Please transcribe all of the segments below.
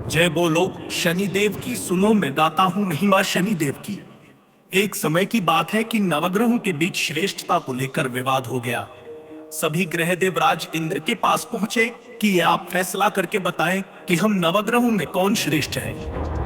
जय बोलो शनिदेव की। सुनो, मैं गाता हूँ महिमा शनिदेव की। एक समय की बात है कि नवग्रहों के बीच श्रेष्ठता को लेकर विवाद हो गया। सभी ग्रह देवराज इंद्र के पास पहुंचे कि ये आप फैसला करके बताएं कि हम नवग्रहों में कौन श्रेष्ठ है।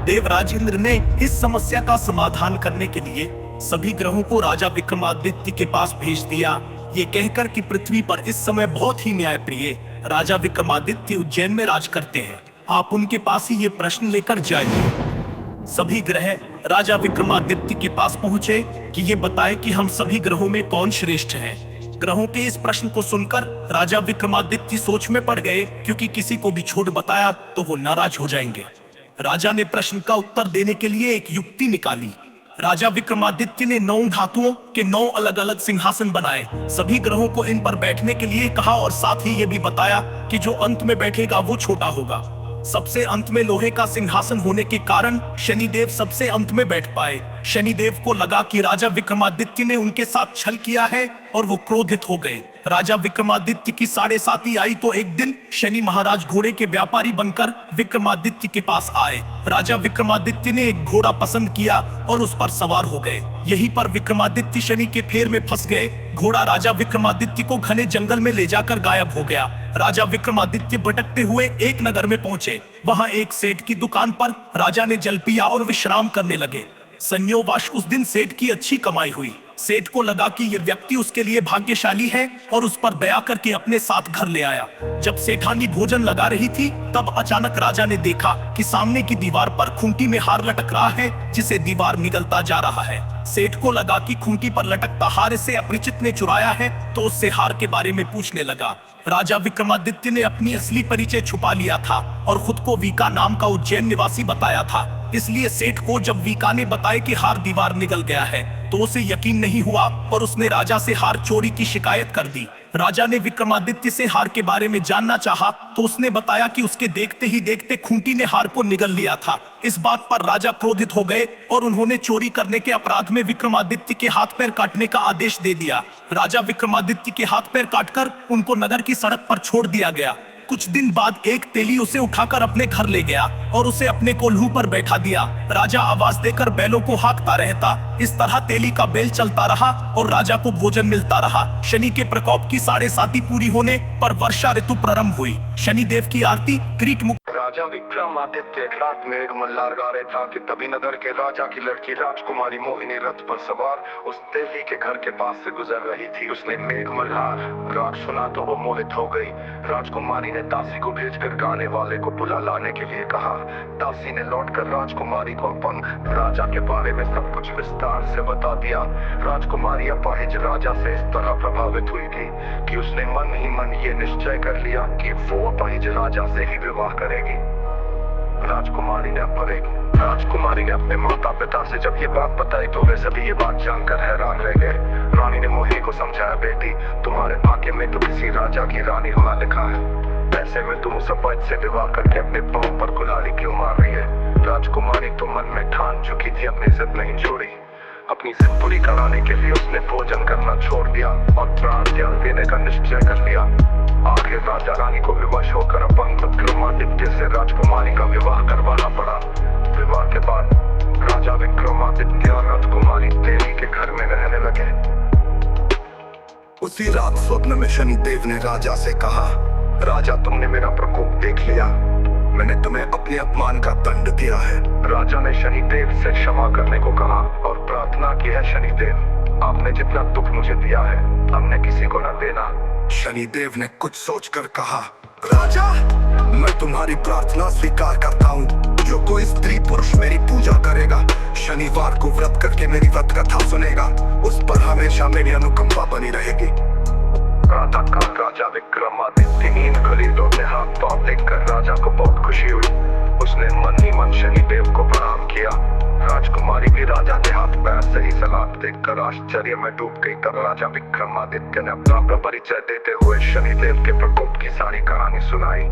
देवराज इंद्र ने इस समस्या का समाधान करने के लिए सभी ग्रहों को राजा विक्रमादित्य के पास भेज दिया, ये कहकर कि पृथ्वी पर इस समय बहुत ही न्यायप्रिय राजा विक्रमादित्य उज्जैन में राज करते हैं, आप उनके पास ही ये प्रश्न लेकर जाइए। सभी ग्रह राजा विक्रमादित्य के पास पहुंचे कि ये बताए कि हम सभी ग्रहों में कौन श्रेष्ठ है। ग्रहों के इस प्रश्न को सुनकर राजा विक्रमादित्य सोच में पड़ गए, क्योंकि किसी को भी झूठ बताया तो वो नाराज हो जाएंगे। राजा ने प्रश्न का उत्तर देने के लिए एक युक्ति निकाली। राजा विक्रमादित्य ने 9 धातुओं के 9 अलग अलग सिंहासन बनाए, सभी ग्रहों को इन पर बैठने के लिए कहा और साथ ही ये भी बताया कि जो अंत में बैठेगा वो छोटा होगा। सबसे अंत में लोहे का सिंहासन होने के कारण शनिदेव सबसे अंत में बैठ पाए। शनिदेव को लगा कि राजा विक्रमादित्य ने उनके साथ छल किया है और वो क्रोधित हो गए। राजा विक्रमादित्य की 7.5 आई तो एक दिन शनि महाराज घोड़े के व्यापारी बनकर विक्रमादित्य के पास आए। राजा विक्रमादित्य ने एक घोड़ा पसंद किया और उस पर सवार हो गए। यहीं पर विक्रमादित्य शनि के फेर में फंस गए। घोड़ा राजा विक्रमादित्य को घने जंगल में ले जाकर गायब हो गया। राजा विक्रमादित्य भटकते हुए एक नगर में पहुंचे। वहां एक सेठ की दुकान पर राजा ने जल पिया और विश्राम करने लगे। संयोगवश उस दिन सेठ की अच्छी कमाई हुई। सेठ को लगा कि यह व्यक्ति उसके लिए भाग्यशाली है और उस पर दया करके अपने साथ घर ले आया। जब सेठानी भोजन लगा रही थी तब अचानक राजा ने देखा कि सामने की दीवार पर खूंटी में हार लटक रहा है, जिसे दीवार निगलता जा रहा है। सेठ को लगा कि खूंटी पर लटकता हार से अपरिचित ने चुराया है, तो उससे हार के बारे में पूछने लगा। राजा विक्रमादित्य ने अपनी असली परिचय छुपा लिया था और खुद को वीका नाम का उज्जैन निवासी बताया था। इसलिए सेठ को जब वीका ने बताया कि हार दीवार निगल गया है तो उसे यकीन नहीं हुआ और उसने राजा से हार चोरी की शिकायत कर दी। राजा ने विक्रमादित्य से हार के बारे में जानना चाहा तो उसने बताया कि उसके देखते ही देखते खूंटी ने हार को निगल लिया था। इस बात पर राजा क्रोधित हो गए और उन्होंने चोरी करने के अपराध में विक्रमादित्य के हाथ पैर काटने का आदेश दे दिया। राजा विक्रमादित्य के हाथ पैर काटकर उनको नगर की सड़क पर छोड़ दिया गया। कुछ दिन बाद एक तेली उसे उठाकर अपने घर ले गया और उसे अपने कोल्हू पर बैठा दिया। राजा आवाज देकर बैलों को हाँकता रहता। इस तरह तेली का बेल चलता रहा और राजा को भोजन मिलता रहा। शनि के प्रकोप की 7.5 पूरी होने पर वर्षा ऋतु प्रारंभ हुई। शनिदेव की आरती क्रीट मुक्त। राजा विक्रमादित्य एक रात मेघ मल्हार गा रहे था कि तभी नगर के राजा की लड़की राजकुमारी मोहिनी रथ पर सवार उस तेली के घर के पास से गुजर रही थी। उसने मेघ मल्हार राग सुना तो वो मोहित हो गई। राजकुमारी ने दासी को भेजकर गाने वाले को बुला लाने के लिए कहा। दासी ने लौटकर राजकुमारी को अपन राजा के बारे में सब कुछ विस्तार से बता दिया। राजकुमारी अपाहिज राजा से इस तरह प्रभावित हुई कि उसने मन ही मन ये निश्चय कर लिया कि वो अपाहिज राजा से ही विवाह करेगी। राजकुमारी ने अपने माता पिता से जब ये बात बताई तो वे सभी ये बात जानकर हैरान रह गए। रानी ने मोहिनी को समझाया, बेटी तुम्हारे भाग्य में तो किसी राजा की रानी होना लिखा है, ऐसे में तुम उस अपाहिज से विवाह करके अपने पांव पर कुल्हाड़ी क्यों मार रही है। राजकुमारी तो मन में ठान चुकी थी, अपनी जिद नहीं छोड़ी। अपनी जिद पूरी कराने के लिए उसने भोजन करना छोड़ दिया और प्राण त्याग देने का निश्चय कर लिया। आखिर राजा रानी को विवश होकर अपंग विक्रमादित्य से राजकुमारी का विवाह करवाना पड़ा। विवाह के बाद राजा विक्रमादित्य और राजकुमारी तेली के घर में रहने लगे। उसी रात स्वप्न में शनिदेव ने राजा से कहा, राजा तुमने मेरा प्रकोप देख लिया, मैंने तुम्हें अपने अपमान का दंड दिया है। राजा ने शनिदेव से क्षमा करने को कहा और प्रार्थना की है, शनिदेव आपने जितना दुख मुझे दिया है हमने किसी को न देना। शनिदेव ने कुछ सोचकर कहा, राजा मैं तुम्हारी प्रार्थना स्वीकार करता हूँ। जो कोई स्त्री पुरुष मेरी पूजा करेगा, शनिवार को व्रत करके मेरी व्रत कथा सुनेगा, उस पर हमेशा मेरी अनुकंपा बनी रहेगी। राजा विक्रमादित्य नींद खुली तो अपने हाथ पांव देखकर राजा को बहुत खुशी हुई। उसने मन ही मन शनिदेव को प्रणाम किया। राजकुमारी भी राजा के हाथ पैर सही सलामत देखकर आश्चर्य में डूब गई। तब राजा विक्रमादित्य ने अपना परिचय देते हुए शनिदेव के प्रकोप की सारी कहानी सुनाई।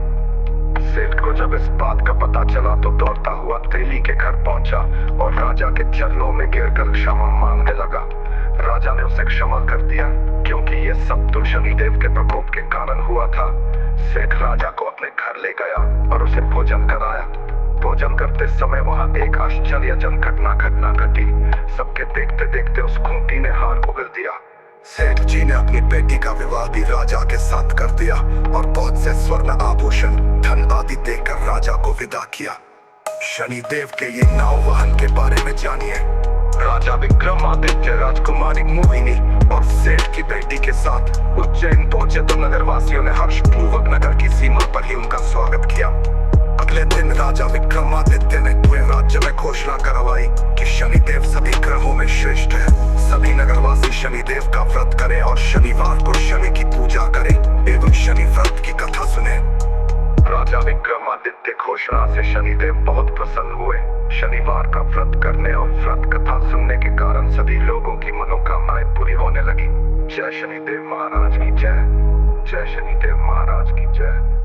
सेठ को जब इस बात का पता चला तो दौड़ता हुआ तेली के घर पहुंचा और राजा के चरणों में गिरकर क्षमा मांगने लगा। राजा ने उसे क्षमा कर दिया क्योंकि ये सब तो शनिदेव के प्रकोप के कारण हुआ था। सेठ राजा को अपने घर ले गया और उसे भोजन कराया। भोजन करते समय वहां एक आश्चर्यजनक घटना घटी। सबके देखते देखते उस खूंटी ने हार उगल दिया। सेठ जी ने अपनी बेटी का विवाह भी राजा के साथ कर दिया और बहुत से स्वर्ण आभूषण धन आदि देकर राजा को विदा किया। शनिदेव के ये नौवहन के बारे में जानिए। राजा विक्रमादित्य राजकुमारी मोहिनी और सेठ की बेटी के साथ उज्जैन पहुंचे तो नगरवासियों ने हर्षपूर्वक नगर की सीमा पर ही उनका स्वागत किया। अगले दिन राजा विक्रमादित्य ने पूरे राज्य में घोषणा करवाई कि शनिदेव सभी ग्रहों में श्रेष्ठ है। सभी नगरवासी शनिदेव का व्रत करें और शनिवार को शनि की पूजा करें एवं शनि व्रत की कथा सुने। राजा विक्रमादित्य घोषणा से शनिदेव बहुत प्रसन्न हुए। शनिवार का व्रत करने और व्रत कथा सुनने के कारण सभी लोगों की मनोकामनाएं पूरी होने लगी। जय शनिदेव महाराज की जय। जय शनिदेव महाराज की जय।